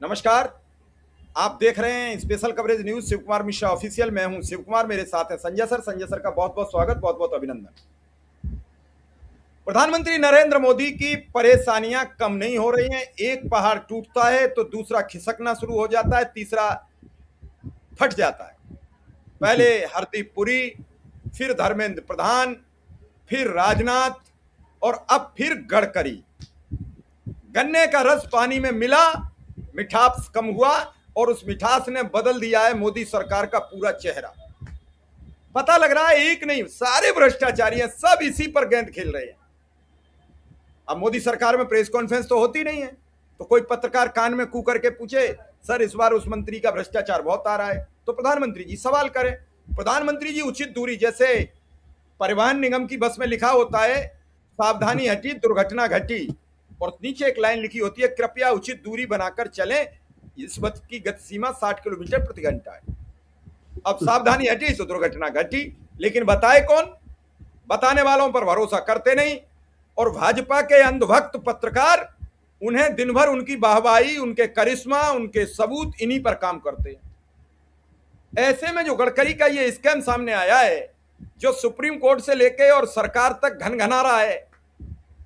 नमस्कार। आप देख रहे हैं special coverage news Shiv Kumar Mishra official. मैं हूं शिव कुमार, मेरे साथ है संजय सर। संजय सर का बहुत बहुत स्वागत, बहुत बहुत अभिनंदन। प्रधानमंत्री नरेंद्र मोदी की परेशानियां कम नहीं हो रही हैं। एक पहाड़ टूटता है तो दूसरा खिसकना शुरू हो जाता है, तीसरा फट जाता है। पहले हरदीप पुरी, फिर धर्मेंद्र प्रधान, फिर राजनाथ और अब फिर गडकरी। गन्ने का रस पानी में मिला, मिठास कम हुआ और उस मिठास ने बदल दिया है मोदी सरकार का पूरा चेहरा। पता लग रहा है एक नहीं, सारे भ्रष्टाचारी हैं, सब इसी पर गेंद खेल रहे हैं। अब मोदी सरकार में प्रेस कॉन्फ्रेंस तो होती नहीं है, तो कोई पत्रकार कान में कू करके पूछे, सर इस बार उस मंत्री का भ्रष्टाचार बहुत आ रहा है, तो प्रधानमंत्री जी सवाल करें। प्रधानमंत्री जी उचित दूरी, जैसे परिवहन निगम की बस में लिखा होता है सावधानी हटी दुर्घटना घटी, और नीचे एक लाइन लिखी होती है कृपया उचित दूरी बनाकर चलें, इस बस की गति सीमा 60 किलोमीटर प्रति घंटा है। अब सावधानी हटी तो दुर्घटना घटी, लेकिन बताए कौन? बताने वालों पर भरोसा करते नहीं, और भाजपा के अंधभक्त पत्रकार उन्हें दिन भर उनकी वाहवाही, उनके करिश्मा, उनके सबूत, इन्हीं पर काम करते हैं। ऐसे में जो गडकरी का ये स्कैम सामने आया है, जो सुप्रीम कोर्ट से लेके और सरकार तक घनघना रहा है,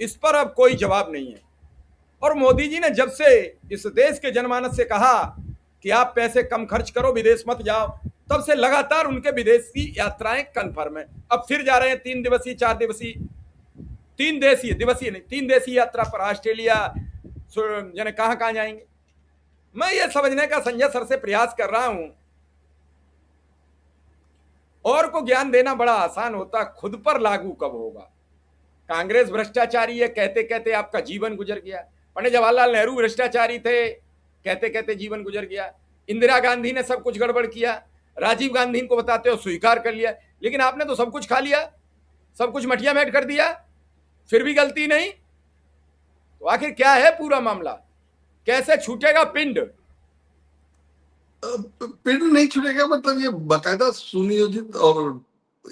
इस पर अब कोई जवाब नहीं है। और मोदी जी ने जब से इस देश के जनमानस से कहा कि आप पैसे कम खर्च करो, विदेश मत जाओ, तब से लगातार उनके विदेशी यात्राएं कन्फर्म है। अब फिर जा रहे हैं 3 दिवसीय 4 दिवसीय 3 दिवसीय दिवसीय नहीं 3 दिवसीय यात्रा पर। ऑस्ट्रेलिया जाने कहां कहां जाएंगे। मैं ये समझने का संजय सर से प्रयास कर रहा हूं, और को ज्ञान देना बड़ा आसान होता, खुद पर लागू कब होगा। कांग्रेस भ्रष्टाचारी है कहते कहते आपका जीवन गुजर गया। पंडित जवाहरलाल नेहरू भ्रष्टाचारी थे कहते कहते जीवन गुजर गया। इंदिरा गांधी ने सब कुछ गड़बड़ किया, राजीव गांधी को बताते हो स्वीकार कर लिया, लेकिन आपने तो सब कुछ खा लिया, सब कुछ मटिया मेट कर दिया, फिर भी गलती नहीं। तो आखिर क्या है पूरा मामला? कैसे छूटेगा पिंड? पिंड नहीं छूटेगा, मतलब ये बाकायदा सुनियोजित और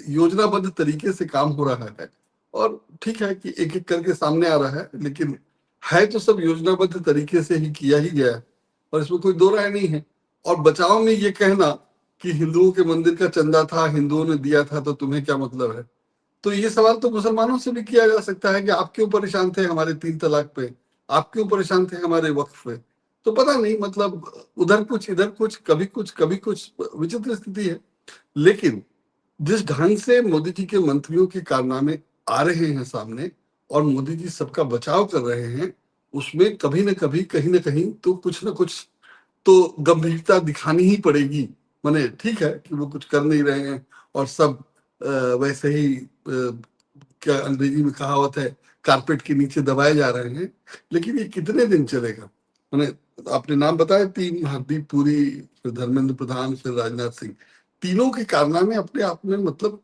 योजनाबद्ध तरीके से काम हो रहा है। और ठीक है कि एक एक करके सामने आ रहा है, लेकिन है तो सब योजनाबद्ध तरीके से ही किया ही गया है, और इसमें कोई दो राय नहीं है। और बचाव में ये कहना कि हिंदुओं के मंदिर का चंदा था, हिंदुओं ने दिया था, तो तुम्हें क्या मतलब है, तो ये सवाल तो मुसलमानों से भी किया जा सकता है कि आप क्यों परेशान थे हमारे 3 तलाक पे, आप क्यों परेशान थे हमारे वक्फ पे। तो पता नहीं, मतलब उधर कुछ इधर कुछ, कभी कुछ विचित्र स्थिति है। लेकिन जिस ढंग से मोदी जी के मंत्रियों के कारनामे आ रहे हैं सामने, और मोदी जी सबका बचाव कर रहे हैं, उसमें कभी न कभी कहीं ना कहीं तो कुछ ना कुछ तो गंभीरता दिखानी ही पड़ेगी। माने ठीक है कि वो कुछ कर नहीं रहे हैं और सब वैसे ही क्या अंग्रेजी में कहावत है, कारपेट के नीचे दबाए जा रहे हैं। लेकिन ये कितने दिन चलेगा? मैंने आपने नाम बताया 3, हरदीप पुरी, फिर धर्मेंद्र प्रधान, फिर राजनाथ सिंह। तीनों के कारनामे अपने आप में मतलब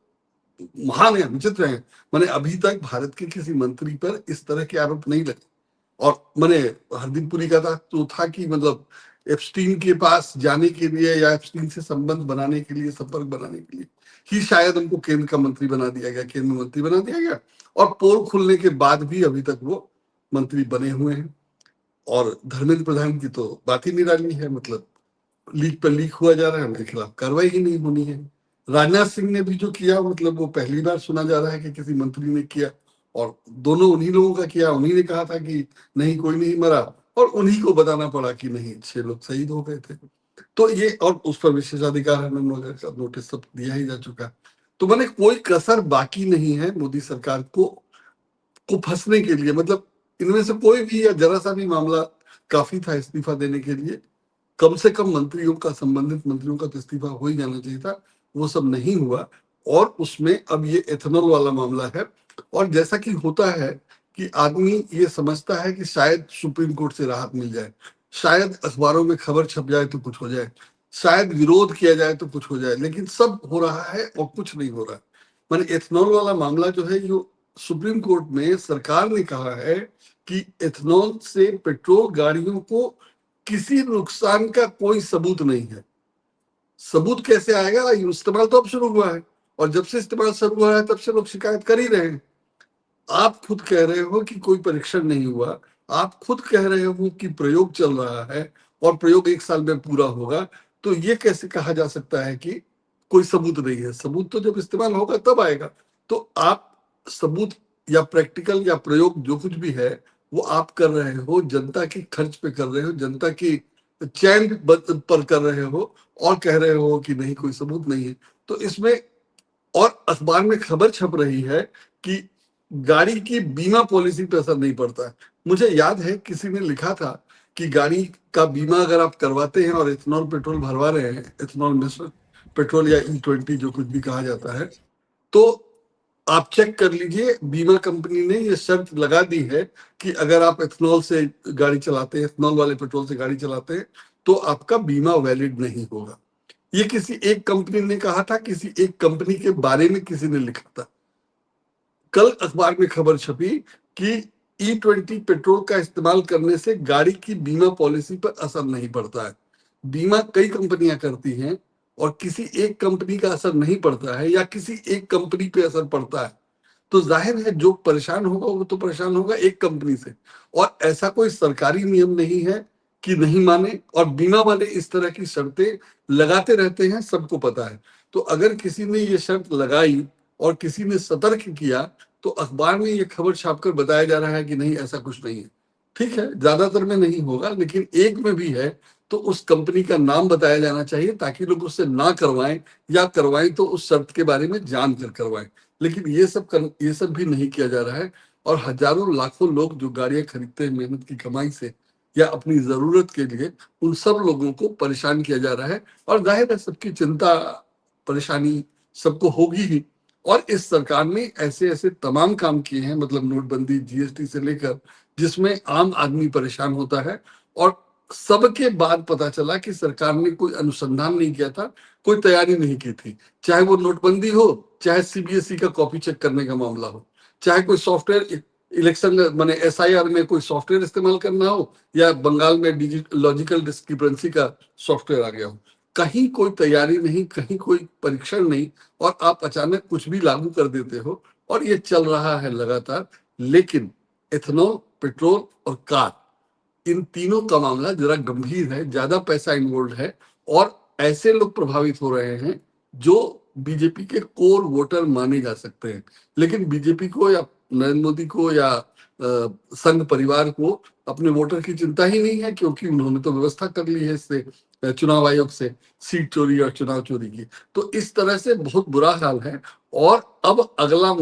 महान है, विचित्र है। मैंने अभी तक भारत के किसी मंत्री पर इस तरह के आरोप नहीं लगे। और मैंने हरदीप पुरी का था तो था कि मतलब एप्स्टीन के पास जाने के लिए या एप्स्टीन से संबंध बनाने के लिए, संपर्क बनाने के लिए ही शायद उनको केंद्र का मंत्री बना दिया गया, केंद्र मंत्री बना दिया गया। और पोल खुलने के बाद भी अभी तक वो मंत्री बने हुए हैं। और धर्मेंद्र प्रधान की तो बात ही निराली है, मतलब लीक पर लीक हुआ जा रहा है, उनके खिलाफ कार्रवाई ही नहीं होनी है। राजनाथ सिंह ने भी जो किया, मतलब वो पहली बार सुना जा रहा है कि किसी मंत्री ने किया, और दोनों उन्हीं लोगों का किया। उन्हीं ने कहा था कि नहीं कोई नहीं मरा, और उन्हीं को बताना पड़ा कि नहीं 6 लोग शहीद हो गए थे। तो ये, और उस पर विशेषाधिकार हमें वगैरह नोटिस सब दिया ही जा चुका। तो मैंने कोई कसर बाकी नहीं है मोदी सरकार को फंसने के लिए। मतलब इनमें से कोई भी या जरा सा भी मामला काफी था इस्तीफा देने के लिए। कम से कम मंत्रियों का, संबंधित मंत्रियों का तो इस्तीफा हो ही जाना चाहिए था, वो सब नहीं हुआ। और उसमें अब ये एथेनॉल वाला मामला है। और जैसा कि होता है कि आदमी ये समझता है कि शायद सुप्रीम कोर्ट से राहत मिल जाए, शायद अखबारों में खबर छप जाए तो कुछ हो जाए, शायद विरोध किया जाए तो कुछ हो जाए, लेकिन सब हो रहा है और कुछ नहीं हो रहा है। मैंने एथेनॉल वाला मामला जो है, जो सुप्रीम कोर्ट में सरकार ने कहा है कि एथेनॉल से पेट्रोल गाड़ियों को किसी नुकसान का कोई सबूत नहीं है। सबूत कैसे आएगा? इस्तेमाल तो अब शुरू हुआ है, और जब से इस्तेमाल शुरू हुआ है तब से लोग शिकायत कर ही रहे हैं। आप खुद कह रहे हो कि कोई परीक्षण नहीं हुआ, आप खुद कह रहे हो कि प्रयोग चल रहा है, और प्रयोग 1 साल में पूरा होगा, तो ये कैसे कहा जा सकता है कि कोई सबूत नहीं है? सबूत तो जब इस्तेमाल होगा तब आएगा। तो आप सबूत या प्रैक्टिकल या प्रयोग जो कुछ भी है वो आप कर रहे हो, जनता की खर्च पे कर रहे हो, जनता की चैन पर कर रहे हो, और कह रहे हो कि नहीं कोई सबूत नहीं है। तो इसमें, और अखबार में खबर छप रही है कि गाड़ी की बीमा पॉलिसी पे असर नहीं पड़ता है। मुझे याद है किसी ने लिखा था कि गाड़ी का बीमा अगर आप करवाते हैं और इथेनॉल पेट्रोल भरवा रहे हैं, इथेनॉल मिश्रित पेट्रोल या E20 जो कुछ भी कहा जाता है, तो आप चेक कर लीजिए, बीमा कंपनी ने ये शर्त लगा दी है कि अगर आप इथेनॉल से गाड़ी चलाते हैं, इथेनॉल वाले पेट्रोल से गाड़ी चलाते हैं, तो आपका बीमा वैलिड नहीं होगा। ये किसी एक कंपनी ने कहा था, किसी एक कंपनी के बारे में किसी ने लिखा था। कल अखबार में खबर छपी कि E20 पेट्रोल का इस्तेमाल करने से गाड़ी की बीमा पॉलिसी पर असर नहीं पड़ता है। बीमा कई कंपनियां करती हैं और किसी एक कंपनी का असर नहीं पड़ता है या किसी एक कंपनी पे असर पड़ता है, तो जाहिर है जो परेशान होगा वो तो परेशान होगा एक कंपनी से। और ऐसा कोई सरकारी नियम नहीं है कि नहीं माने, और बीमा वाले इस तरह की शर्तें लगाते रहते हैं, सबको पता है। तो अगर किसी ने ये शर्त लगाई और किसी ने सतर्क किया, तो अखबार में ये खबर छापकर बताया जा रहा है कि नहीं ऐसा कुछ नहीं है। ठीक है, ज्यादातर में नहीं होगा, लेकिन एक में भी है तो उस कंपनी का नाम बताया जाना चाहिए ताकि लोग उससे ना करवाएं, या करवाएं तो उस शर्त के बारे में जान कर करवाएं। लेकिन ये सब भी नहीं किया जा रहा है, और हजारों लाखों लोग जो गाड़ियां खरीदते हैं मेहनत की कमाई से या अपनी जरूरत के लिए, उन सब लोगों को परेशान किया जा रहा है। और जाहिर है सबकी चिंता परेशानी सबको होगी ही। और इस सरकार ने ऐसे ऐसे तमाम काम किए हैं, मतलब नोटबंदी, GST से लेकर, जिसमें आम आदमी परेशान होता है। और सबके बाद पता चला कि सरकार ने कोई अनुसंधान नहीं किया था, कोई तैयारी नहीं की थी। चाहे वो नोटबंदी हो, चाहे CBSE का कॉपी चेक करने का मामला हो, चाहे कोई सॉफ्टवेयर इलेक्शन माने SIR में कोई सॉफ्टवेयर इस्तेमाल करना हो, या बंगाल में लॉजिकल डिस्क्रिपेंसी का सॉफ्टवेयर आ गया हो, कहीं कोई तैयारी नहीं, कहीं कोई परीक्षण नहीं, और आप अचानक कुछ भी लागू कर देते हो, और ये चल रहा है लगातार। लेकिन इथेनॉल, पेट्रोल और कार, इन तीनों का मामला जरा गंभीर है, ज्यादा पैसा इन्वॉल्व है, और ऐसे लोग प्रभावित हो रहे हैं जो बीजेपी के कोर वोटर माने जा सकते हैं। लेकिन बीजेपी को या नरेंद्र मोदी को या संघ परिवार को अपने वोटर की चिंता ही नहीं है, क्योंकि उन्होंने तो व्यवस्था कर ली है इससे, चुनाव आयोग से, सीट चोरी और चुनाव चोरी की। तो इस तरह से बहुत बुरा हाल है। और अब अगला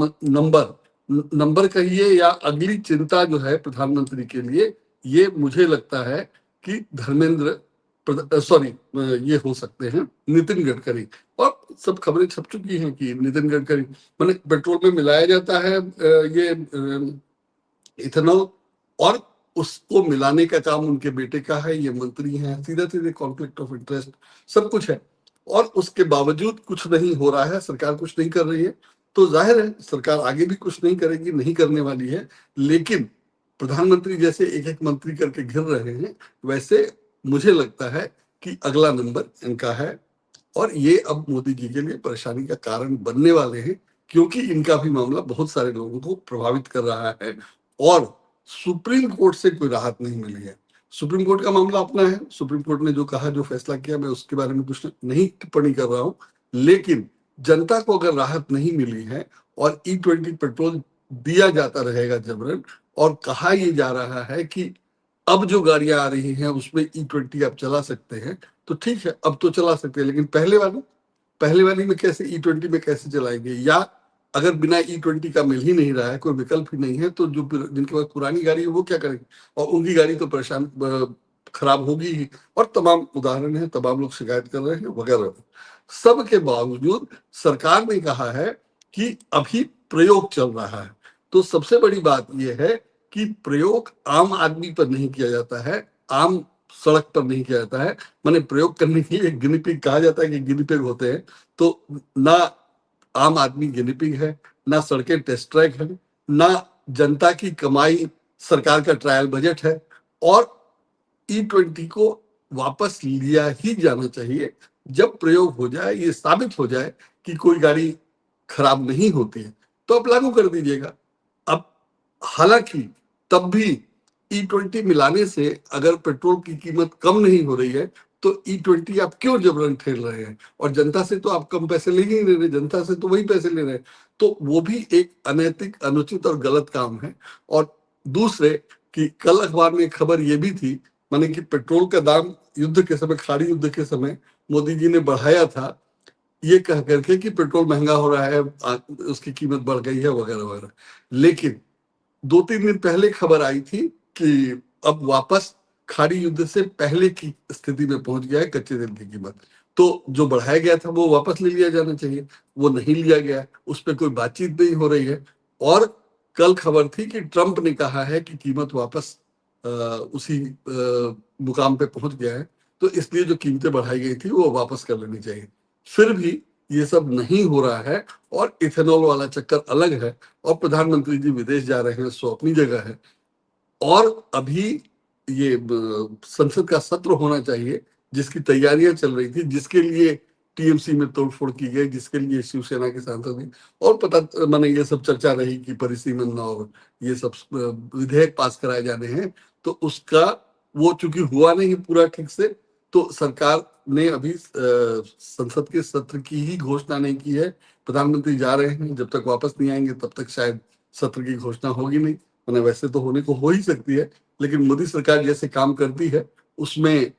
नंबर कहिए या अगली चिंता जो है प्रधानमंत्री के लिए, ये मुझे लगता है कि ये हो सकते हैं नितिन गडकरी। और सब खबरें छप चुकी हैं कि नितिन गडकरी, मैंने पेट्रोल में मिलाया जाता है ये इथेनॉल, और उसको मिलाने का काम उनके बेटे का है, ये मंत्री हैं, सीधे सीधे कॉन्फ्लिक्ट ऑफ इंटरेस्ट सब कुछ है। और उसके बावजूद कुछ नहीं हो रहा है, सरकार कुछ नहीं कर रही है। तो जाहिर है सरकार आगे भी कुछ नहीं करेगी, नहीं करने वाली है। लेकिन प्रधानमंत्री जैसे एक एक मंत्री करके घिर रहे हैं, वैसे मुझे लगता है कि अगला नंबर इनका है, और ये अब मोदी जी के लिए परेशानी का कारण बनने वाले हैं, क्योंकि इनका भी मामला बहुत सारे लोगों को प्रभावित कर रहा है। और सुप्रीम कोर्ट से कोई राहत नहीं मिली है। सुप्रीम कोर्ट का मामला अपना है, सुप्रीम कोर्ट ने जो कहा, जो फैसला किया, मैं उसके बारे में कुछ नहीं टिप्पणी कर रहा हूं। लेकिन जनता को अगर राहत नहीं मिली है और E20 पेट्रोल दिया जाता रहेगा जबरन, और कहा यह जा रहा है कि अब जो गाड़ियां आ रही हैं उसमें E20 आप चला सकते हैं, तो ठीक है अब तो चला सकते हैं, लेकिन पहले वाली में कैसे, E20 में कैसे चलाएंगे? या अगर बिना E20 का मिल ही नहीं रहा है, कोई विकल्प ही नहीं है, तो जो जिनके पास पुरानी गाड़ी है वो क्या करेंगे? और उनकी गाड़ी तो परेशान खराब होगी ही। और तमाम उदाहरण है, तमाम लोग शिकायत कर रहे हैं वगैरह। सबके बावजूद सरकार ने कहा है कि अभी प्रयोग चल रहा है। तो सबसे बड़ी बात यह है कि प्रयोग आम आदमी पर नहीं किया जाता है, आम सड़क पर नहीं किया जाता है। मैंने प्रयोग करने के लिए गिनीपिग कहा जाता है कि गिनीपिग होते हैं, तो ना आम आदमी गिनीपिग है, ना सड़कें टेस्ट ट्रैक है, ना जनता की कमाई सरकार का ट्रायल बजट है। और E20 को वापस लिया ही जाना चाहिए जब प्रयोग हो जाए, ये साबित हो जाए कि कोई गाड़ी खराब नहीं होती है, तो आप लागू कर दीजिएगा। अब हालांकि तब भी E20 मिलाने से अगर पेट्रोल की कीमत कम नहीं हो रही है तो E20 आप क्यों जबरन ठेल रहे हैं? और जनता से तो आप कम पैसे ले ही नहीं रहे, जनता से तो वही पैसे ले रहे हैं। तो वो भी एक अनैतिक, अनुचित और गलत काम है। और दूसरे कि कल अखबार में एक खबर ये भी थी, माने कि पेट्रोल का दाम युद्ध के समय, खाड़ी युद्ध के समय मोदी जी ने बढ़ाया था ये कह करके कि पेट्रोल महंगा हो रहा है, उसकी कीमत बढ़ गई है वगैरह वगैरह। लेकिन 2-3 दिन पहले खबर आई थी कि अब वापस खाड़ी युद्ध से पहले की स्थिति में पहुंच गया है कच्चे तेल की कीमत। तो जो बढ़ाया गया था वो वापस ले लिया जाना चाहिए, वो नहीं लिया गया, उस पर कोई बातचीत नहीं हो रही है। और कल खबर थी कि ट्रंप ने कहा है कि कीमत वापस उसी मुकाम पे पहुंच गया है, तो इसलिए जो कीमतें बढ़ाई गई थी वो वापस कर लेनी चाहिए। फिर भी ये सब नहीं हो रहा है और इथेनॉल वाला चक्कर अलग है। और प्रधानमंत्री जी विदेश जा रहे हैं, सो अपनी जगह है। और अभी ये संसद का सत्र होना चाहिए जिसकी तैयारियां चल रही थी, जिसके लिए टीएमसी में तोड़फोड़ की गई, जिसके लिए शिवसेना के सांसद ने, और पता माने ये सब चर्चा रही कि परिसीमन और ये सब विधेयक पास कराए जाने हैं, तो उसका वो चूंकि हुआ नहीं पूरा ठीक से, तो सरकार ने अभी संसद के सत्र की ही घोषणा नहीं की है। प्रधानमंत्री जा रहे हैं, जब तक वापस नहीं आएंगे तब तक शायद सत्र की घोषणा होगी नहीं। मैंने वैसे तो होने को हो ही सकती है, लेकिन मोदी सरकार जैसे काम करती है उसमें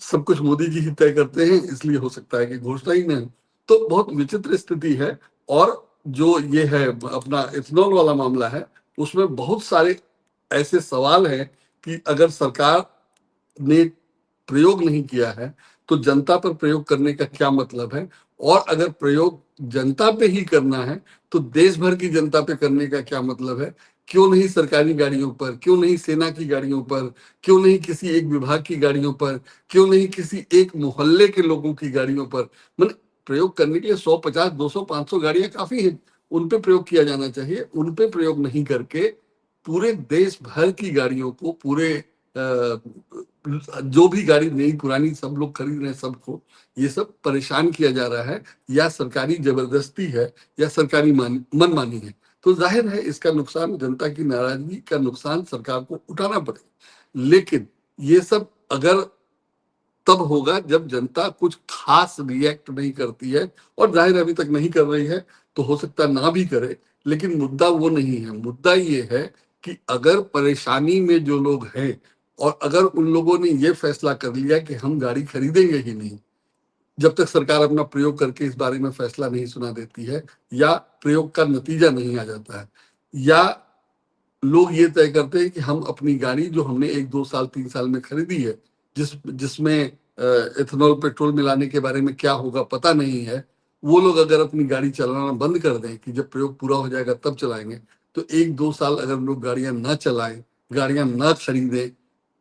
सब कुछ मोदी जी ही तय करते हैं, इसलिए हो सकता है कि घोषणा ही नहीं। तो बहुत विचित्र स्थिति है। और जो ये है अपना इथेनॉल वाला मामला है, उसमें बहुत सारे ऐसे सवाल हैं कि अगर सरकार ने प्रयोग नहीं किया है तो जनता पर प्रयोग करने का क्या मतलब है? और अगर प्रयोग जनता पे ही करना है तो देश भर की जनता पे करने का क्या मतलब है? क्यों नहीं सरकारी गाड़ियों पर, क्यों नहीं सेना की गाड़ियों पर, क्यों नहीं किसी एक विभाग की गाड़ियों पर, क्यों नहीं किसी एक मोहल्ले के लोगों की गाड़ियों पर? मतलब प्रयोग करने के लिए 100, 50, 200, 500 गाड़ियां काफी हैं, उन पे प्रयोग किया जाना चाहिए। उन पे प्रयोग नहीं करके पूरे देश भर की गाड़ियों को, पूरे जो भी गाड़ी नई पुरानी सब लोग खरीद रहे हैं, सबको ये सब परेशान किया जा रहा है, या सरकारी जबरदस्ती है या सरकारी मनमानी है। तो जाहिर है इसका नुकसान, जनता की नाराजगी का नुकसान सरकार को उठाना पड़ेगा। लेकिन ये सब अगर तब होगा जब जनता कुछ खास रिएक्ट नहीं करती है, और जाहिर अभी तक नहीं कर रही है, तो हो सकता ना भी करे। लेकिन मुद्दा वो नहीं है, मुद्दा ये है कि अगर परेशानी में जो लोग हैं और अगर उन लोगों ने ये फैसला कर लिया कि हम गाड़ी खरीदेंगे ही नहीं, जब तक सरकार अपना प्रयोग करके इस बारे में फैसला नहीं सुना देती है, या प्रयोग का नतीजा नहीं आ जाता है, या लोग ये तय करते हैं कि हम अपनी गाड़ी जो हमने 1, 2 साल, 3 साल में खरीदी है, जिसमें इथेनॉल पेट्रोल मिलाने के बारे में क्या होगा पता नहीं है, वो लोग अगर अपनी गाड़ी चलाना बंद कर दें कि जब प्रयोग पूरा हो जाएगा तब चलाएंगे, तो 1, 2 साल अगर लोग गाड़ियां ना चलाएं, गाड़ियां ना खरीदें,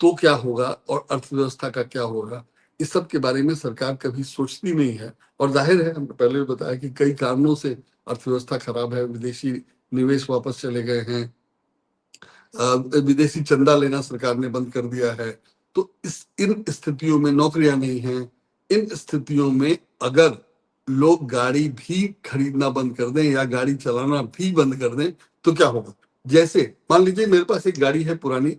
तो क्या होगा और अर्थव्यवस्था का क्या होगा? इस सब के बारे में सरकार कभी सोचती नहीं है। और जाहिर है, हमने पहले भी बताया कि कई कारणों से अर्थव्यवस्था खराब है, विदेशी निवेश वापस चले गए हैं, विदेशी चंदा लेना सरकार ने बंद कर दिया है। तो इन स्थितियों में नौकरियां नहीं हैं। इन स्थितियों में अगर लोग गाड़ी भी खरीदना बंद कर दें या गाड़ी चलाना भी बंद कर दें तो क्या होगा? जैसे मान लीजिए मेरे पास एक गाड़ी है पुरानी,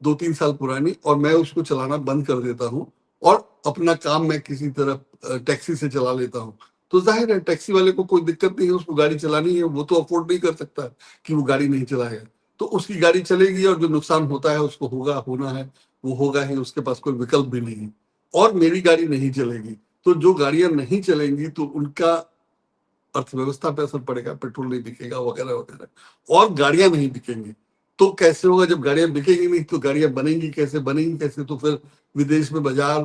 2-3 साल पुरानी, और मैं उसको चलाना बंद कर देता हूँ और अपना काम मैं किसी तरह टैक्सी से चला लेता हूँ, तो जाहिर है टैक्सी वाले को कोई दिक्कत नहीं है, उसको गाड़ी चलानी है, वो तो अफोर्ड नहीं कर सकता कि वो गाड़ी नहीं चलाएगा। तो उसकी गाड़ी चलेगी और जो नुकसान होता है उसको होगा, होना है, वो होगा ही, उसके पास कोई विकल्प भी नहीं है। और मेरी गाड़ी नहीं चलेगी, तो जो गाड़ियां नहीं चलेंगी तो उनका अर्थव्यवस्था पे असर पड़ेगा, पेट्रोल नहीं बिकेगा वगैरह वगैरह, और गाड़ियां नहीं बिकेंगी। तो कैसे होगा? जब गाड़ियां बिकेंगी नहीं तो गाड़ियां बनेंगी कैसे? बनेंगी कैसे? तो फिर विदेश में बाजार,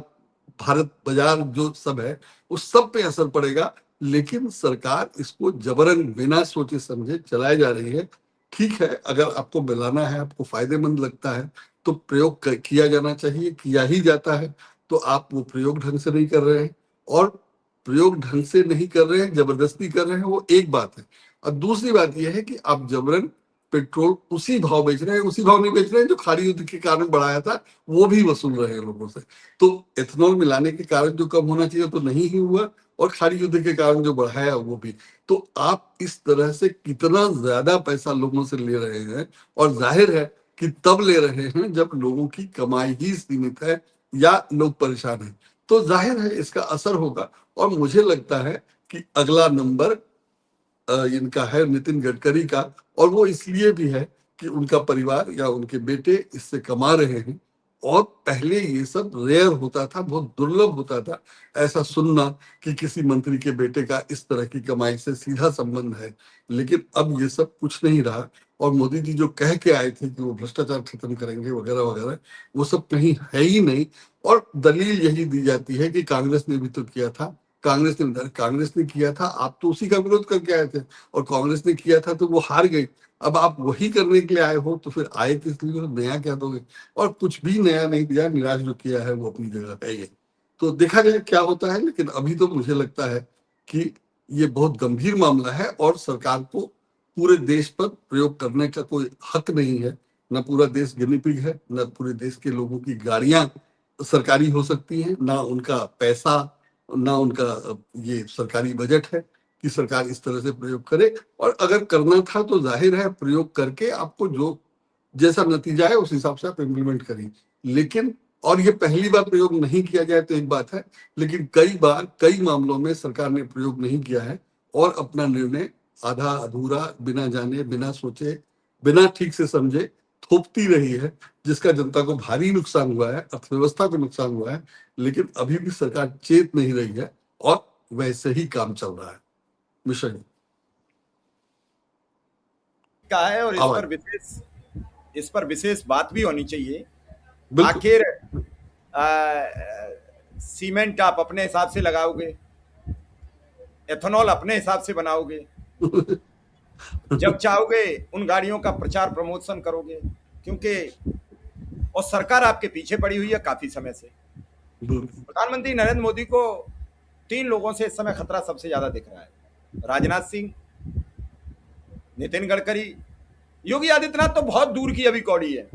भारत बाजार जो सब है उस सब पे असर पड़ेगा। लेकिन सरकार इसको जबरन बिना सोचे समझे चलाए जा रही है। ठीक है, अगर आपको मिलाना है, आपको फायदेमंद लगता है तो प्रयोग किया जाना चाहिए, किया ही जाता है। तो आप वो प्रयोग ढंग से नहीं कर रहे हैं, और प्रयोग ढंग से नहीं कर रहे हैं, जबरदस्ती कर रहे हैं, वो एक बात है। और दूसरी बात यह है कि आप जबरन पेट्रोल उसी भाव बेच रहे हैं, उसी भाव नहीं बेच रहे हैं जो खाड़ी युद्ध के कारण बढ़ाया था, वो भी वसूल रहे हैं लोगों से। तो एथेनॉल मिलाने के कारण जो कम होना चाहिए तो नहीं ही हुआ, और खाड़ी युद्ध के कारण जो बढ़ाया वो भी। तो आप इस तरह से कितना ज्यादा पैसा लोगों से ले रहे हैं, और जाहिर है कि तब ले रहे हैं जब लोगों की कमाई ही सीमित है या लोग परेशान हैं। तो जाहिर है इसका असर होगा, और मुझे लगता है कि अगला नंबर इनका है नितिन गडकरी का, और वो इसलिए भी है कि उनका परिवार या उनके बेटे इससे कमा रहे हैं। और पहले ये सब रेयर होता था, बहुत दुर्लभ होता था ऐसा सुनना कि किसी मंत्री के बेटे का इस तरह की कमाई से सीधा संबंध है। लेकिन अब ये सब कुछ नहीं रहा, और मोदी जी जो कह के आए थे कि वो भ्रष्टाचार खत्म करेंगे वगैरह वगैरह, वो सब कहीं है ही नहीं। और दलील यही दी जाती है कि कांग्रेस ने भी तो किया था, कांग्रेस ने किया था, आप तो उसी का विरोध करके आए थे, और कांग्रेस ने किया था तो वो हार गई। अब आप वही करने के लिए आए हो, तो फिर आए किस लिए, नया क्या दोगे? और कुछ भी नया नहीं दिया, निराश जो किया है वो अपनी जगह है ये। तो देखा जाए क्या होता है, लेकिन अभी तो मुझे लगता है कि ये बहुत गंभीर मामला है, और सरकार को पूरे देश पर प्रयोग करने का कोई हक नहीं है। न पूरा देश गिनी पिग है, न पूरे देश के लोगों की गाड़ियां सरकारी हो सकती हैं, ना उनका पैसा, ना उनका ये सरकारी बजट है कि सरकार इस तरह से प्रयोग करे। और अगर करना था तो जाहिर है प्रयोग करके आपको जो जैसा नतीजा है उस हिसाब से आप इम्प्लीमेंट करिए। लेकिन, और ये पहली बार प्रयोग नहीं किया जाए तो एक बात है, लेकिन कई बार कई मामलों में सरकार ने प्रयोग नहीं किया है, और अपना निर्णय आधा अधूरा, बिना जाने, बिना सोचे, बिना ठीक से समझे थोपती रही है, जिसका जनता को भारी नुकसान हुआ है, अर्थव्यवस्था को नुकसान हुआ है। लेकिन अभी भी सरकार चेत नहीं रही है, और वैसे ही काम चल रहा है। मिशन का है, और आवाज इस पर विशेष बात भी होनी चाहिए। बिल्कुल। आखिर सीमेंट आप अपने हिसाब से लगाओगे, एथेनॉल अपने हिसाब से बनाओगे, जब चाहोगे उन गाड़ियों का प्रचार प्रमोशन करोगे, क्योंकि और सरकार आपके पीछे पड़ी हुई है काफी समय से। बिल्कुल। प्रधानमंत्री नरेंद्र मोदी को 3 लोगों से इस समय खतरा सबसे ज्यादा दिख रहा है: राजनाथ सिंह, नितिन गडकरी। योगी आदित्यनाथ तो बहुत दूर की अभी कौड़ी है,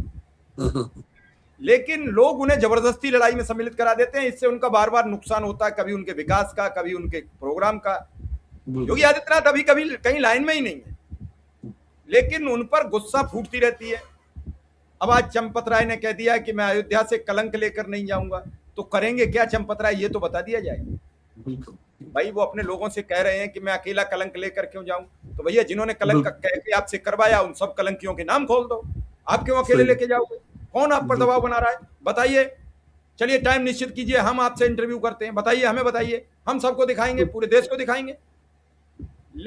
लेकिन लोग उन्हें जबरदस्ती लड़ाई में सम्मिलित करा देते हैं। इससे उनका बार बार नुकसान होता है, कभी उनके विकास का, कभी उनके प्रोग्राम का। योगी आदित्यनाथ अभी कभी कहीं लाइन में ही नहीं है, लेकिन उन पर गुस्सा फूटती रहती है। अब आज चंपत राय ने कह दिया कि मैं अयोध्या से कलंक लेकर नहीं जाऊंगा, तो करेंगे क्या चंपत राय, ये तो बता दिया जाए। भाई वो अपने लोगों से कह रहे हैं कि मैं अकेला कलंक लेकर क्यों जाऊं, तो भैया जिन्होंने कलंक कह के आपसे करवाया उन सब कलंकियों के नाम खोल दो। आप क्यों अकेले लेके जाओगे? कौन आप पर दबाव बना रहा है? बताइए। चलिए टाइम निश्चित कीजिए, हम आपसे इंटरव्यू करते हैं, बताइए, हमें बताइए, हम सबको दिखाएंगे, पूरे देश को दिखाएंगे।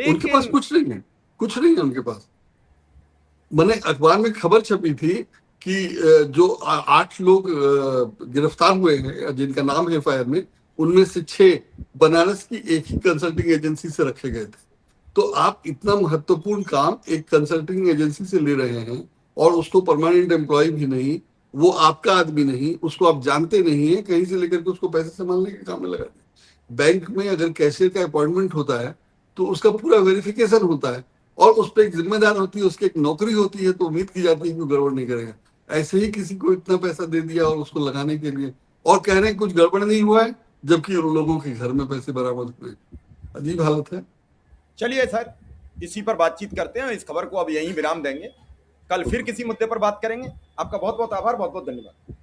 उनके पास लेकिन कुछ नहीं है, कुछ नहीं है उनके पास। मैंने अखबार में खबर छपी थी कि जो 8 लोग गिरफ्तार हुए हैं, जिनका नाम है एफआईआर में, उनमें से 6 बनारस की एक ही कंसल्टिंग एजेंसी से रखे गए थे। तो आप इतना महत्वपूर्ण काम एक कंसल्टिंग एजेंसी से ले रहे हैं, और उसको परमानेंट एम्प्लॉय भी नहीं, वो आपका आदमी नहीं, उसको आप जानते नहीं है, कहीं से लेकर के उसको पैसे संभालने के काम में लगा दिया। बैंक में अगर कैशियर का अपॉइंटमेंट होता है तो उसका पूरा वेरिफिकेशन होता है, और उस पर एक जिम्मेदार होती है, उसकी एक नौकरी होती है, तो उम्मीद की जाती है कि वो गड़बड़ नहीं करेगा। ऐसे ही किसी को इतना पैसा दे दिया और उसको लगाने के लिए, और कह रहे हैं कुछ गड़बड़ नहीं हुआ है, जबकि उन लोगों के घर में पैसे बरामद हुए। अजीब हालत है। चलिए सर, इसी पर बातचीत करते हैं, इस खबर को अब यहीं विराम देंगे। कल फिर किसी मुद्दे पर बात करेंगे। आपका बहुत बहुत आभार, बहुत बहुत धन्यवाद।